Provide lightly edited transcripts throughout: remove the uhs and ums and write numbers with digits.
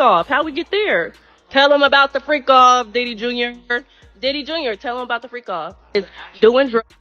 off. How we get there? Tell them about the freak off, Diddy Jr. Diddy Jr. Tell them about the freak off. It's doing drugs,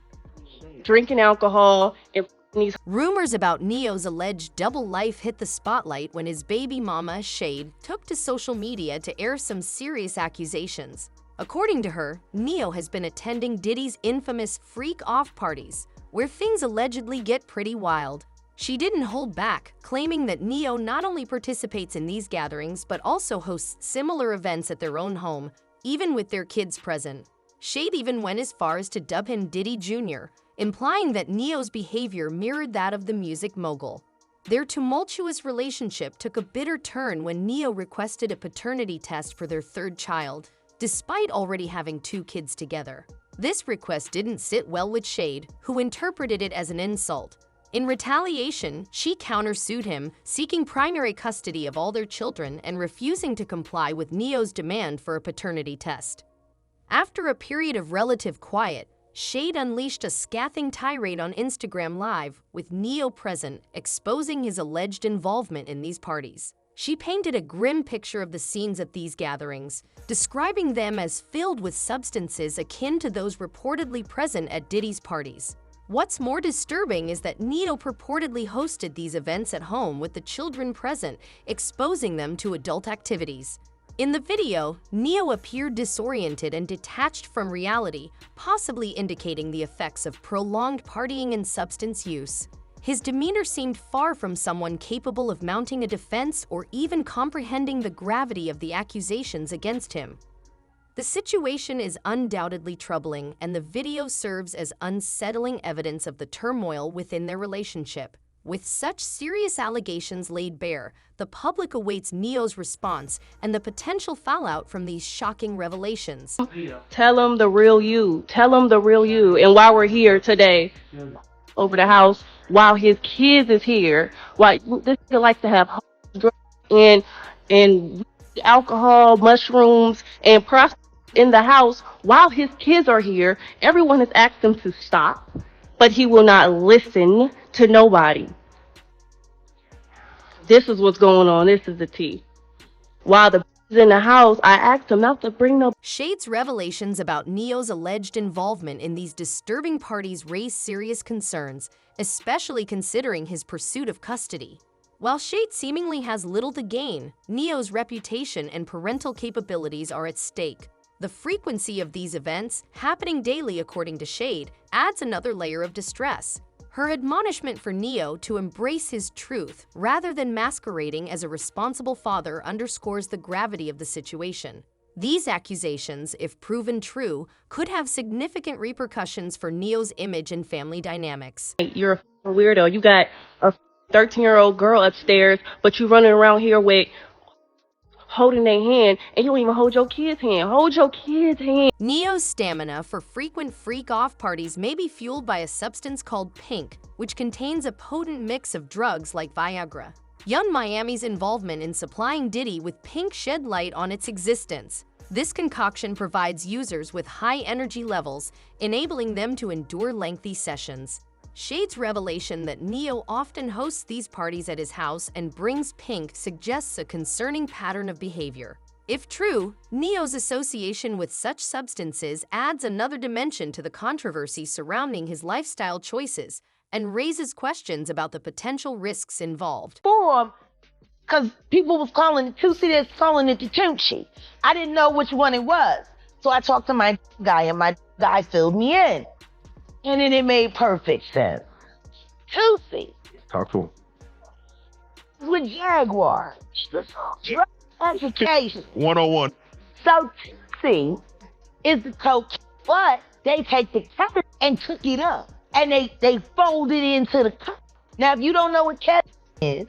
drinking alcohol, and these. Rumors about Neo's alleged double life hit the spotlight when his baby mama, Shade, took to social media to air some serious accusations. According to her, Neo has been attending Diddy's infamous freak-off parties, where things allegedly get pretty wild. She didn't hold back, claiming that Neo not only participates in these gatherings but also hosts similar events at their own home, even with their kids present. Shade even went as far as to dub him Diddy Jr., implying that Neo's behavior mirrored that of the music mogul. Their tumultuous relationship took a bitter turn when Neo requested a paternity test for their third child, despite already having 2 kids together. This request didn't sit well with Shade, who interpreted it as an insult. In retaliation, she countersued him, seeking primary custody of all their children and refusing to comply with Neo's demand for a paternity test. After a period of relative quiet, Shade unleashed a scathing tirade on Instagram Live, with Neo present, exposing his alleged involvement in these parties. She painted a grim picture of the scenes at these gatherings, describing them as filled with substances akin to those reportedly present at Diddy's parties. What's more disturbing is that Neo purportedly hosted these events at home with the children present, exposing them to adult activities. In the video, Neo appeared disoriented and detached from reality, possibly indicating the effects of prolonged partying and substance use. His demeanor seemed far from someone capable of mounting a defense or even comprehending the gravity of the accusations against him. The situation is undoubtedly troubling, and the video serves as unsettling evidence of the turmoil within their relationship. With such serious allegations laid bare, the public awaits Neo's response and the potential fallout from these shocking revelations. Tell them the real you. Tell them the real you. And while we're here today, over the house, while his kids is here, while this nigga likes to have drugs and alcohol, mushrooms, and prostitutes in the house while his kids are here. Everyone has asked him to stop, but he will not listen to nobody. This is what's going on. This is the tea. While the is in the house, I asked him not to bring no. Shade's revelations about Neo's alleged involvement in these disturbing parties raise serious concerns, especially considering his pursuit of custody. While Shade seemingly has little to gain, Neo's reputation and parental capabilities are at stake. The frequency of these events, happening daily according to Shade, adds another layer of distress. Her admonishment for Neo to embrace his truth rather than masquerading as a responsible father underscores the gravity of the situation. These accusations, if proven true, could have significant repercussions for Neo's image and family dynamics. You're a weirdo. You got a 13-year-old girl upstairs, but you running around here with holding their hand, and you don't even hold your kid's hand. Hold your kid's hand. Neo's stamina for frequent freak-off parties may be fueled by a substance called pink, which contains a potent mix of drugs like Viagra. Yung Miami's involvement in supplying Diddy with pink shed light on its existence. This concoction provides users with high energy levels, enabling them to endure lengthy sessions. Shade's revelation that Neo often hosts these parties at his house and brings pink suggests a concerning pattern of behavior. If true, Neo's association with such substances adds another dimension to the controversy surrounding his lifestyle choices and raises questions about the potential risks involved. Because people was calling it Tootsie, calling it the Tootsie. I didn't know which one it was. So I talked to my guy, and my guy filled me in. And then it made perfect sense. Tootsie. Talk to him. With Jaguar. Drug education. 101. So Tootsie is the coke, but they take the ketchup and cook it up. And they fold it into the cup. Now, if you don't know what ketchup is,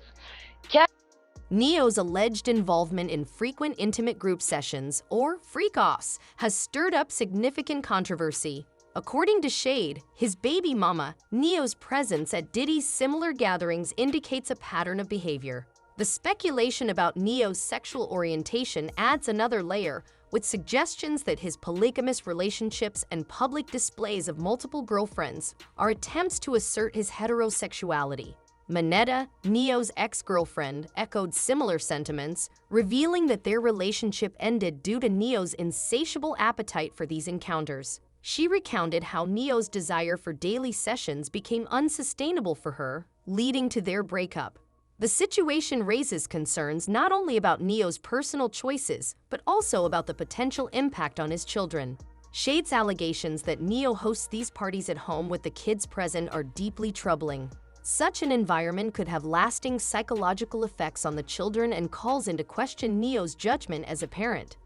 Neo's alleged involvement in frequent intimate group sessions, or freak-offs, has stirred up significant controversy. According to Shade, his baby mama, Neo's presence at Diddy's similar gatherings indicates a pattern of behavior. The speculation about Neo's sexual orientation adds another layer, with suggestions that his polygamous relationships and public displays of multiple girlfriends are attempts to assert his heterosexuality. Minetta, Neo's ex-girlfriend, echoed similar sentiments, revealing that their relationship ended due to Neo's insatiable appetite for these encounters. She recounted how Neo's desire for daily sessions became unsustainable for her, leading to their breakup. The situation raises concerns not only about Neo's personal choices, but also about the potential impact on his children. Shade's allegations that Neo hosts these parties at home with the kids present are deeply troubling. Such an environment could have lasting psychological effects on the children and calls into question Neo's judgment as a parent.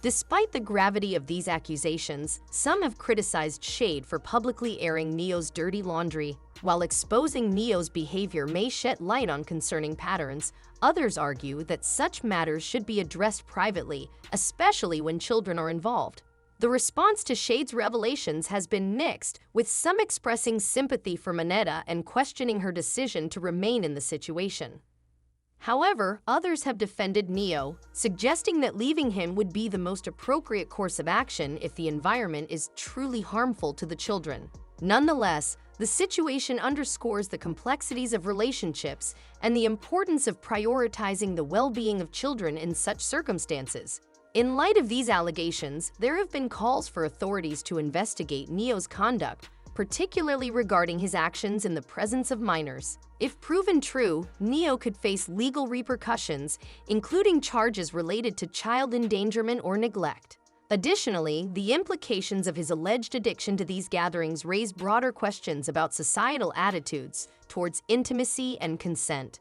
Despite the gravity of these accusations, some have criticized Shade for publicly airing Neo's dirty laundry. While exposing Neo's behavior may shed light on concerning patterns, others argue that such matters should be addressed privately, especially when children are involved. The response to Shade's revelations has been mixed, with some expressing sympathy for Minetta and questioning her decision to remain in the situation. However, others have defended Neo, suggesting that leaving him would be the most appropriate course of action if the environment is truly harmful to the children. Nonetheless, the situation underscores the complexities of relationships and the importance of prioritizing the well-being of children in such circumstances. In light of these allegations, there have been calls for authorities to investigate Neo's conduct, particularly regarding his actions in the presence of minors. If proven true, Neo could face legal repercussions, including charges related to child endangerment or neglect. Additionally, the implications of his alleged addiction to these gatherings raise broader questions about societal attitudes towards intimacy and consent.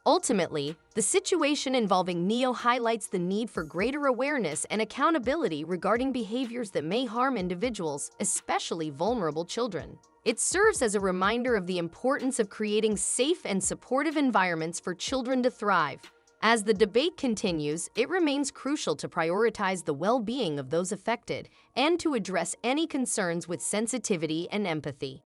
Ultimately, the situation involving Neo highlights the need for greater awareness and accountability regarding behaviors that may harm individuals, especially vulnerable children. It serves as a reminder of the importance of creating safe and supportive environments for children to thrive. As the debate continues, it remains crucial to prioritize the well-being of those affected and to address any concerns with sensitivity and empathy.